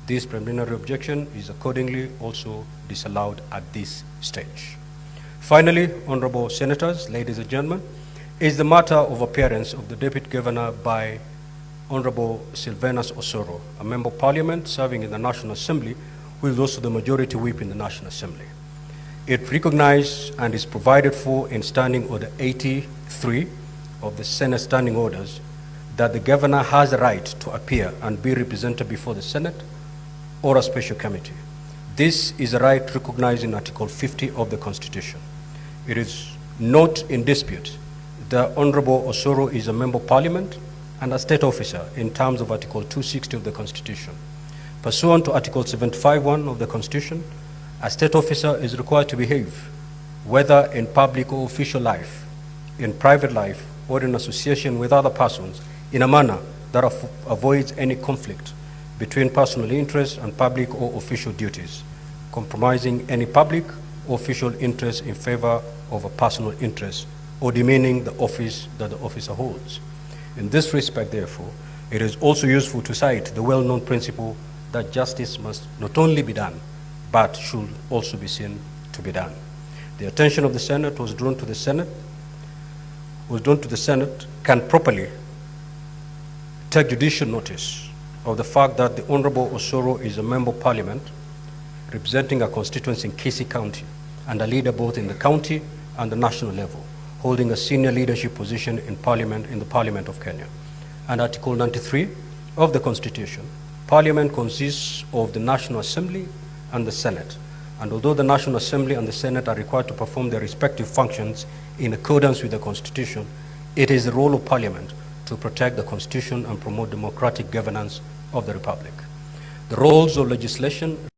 This preliminary objection is accordingly also disallowed at this stage. Finally, Honorable Senators, ladies and gentlemen, is the matter of appearance of the Deputy Governor by Honorable Silvanus Osoro, a Member of Parliament serving in the National Assembly, who is also the Majority Whip in the National Assembly. It recognized and is provided for in Standing Order 83 of the Senate Standing Orders that the Governor has a right to appear and be represented before the Senate or a special committee. This is a right recognized in Article 50 of the Constitution. It is not in dispute that Honorable Osoro is a Member of Parliament and a state officer in terms of Article 260 of the Constitution. Pursuant to Article 75(1) of the Constitution, a state officer is required to behave, whether in public or official life, in private life, or in association with other persons, in a manner that avoids any conflict between personal interest and public or official duties, compromising any public or official interest in favor of a personal interest, or demeaning the office that the officer holds. In this respect, therefore, it is also useful to cite the well-known principle that justice must not only be done, but should also be seen to be done. The attention of the Senate was drawn to the Senate, can properly take judicial notice of the fact that the Honorable Osoro is a Member of Parliament representing a constituency in Kisii County and a leader both in the county and the national level, holding a senior leadership position in Parliament in the Parliament of Kenya. And Article 93 of the Constitution, Parliament consists of the National Assembly and the Senate. And although the National Assembly and the Senate are required to perform their respective functions in accordance with the Constitution, it is the role of Parliament to protect the Constitution and promote democratic governance of the Republic. The roles of legislation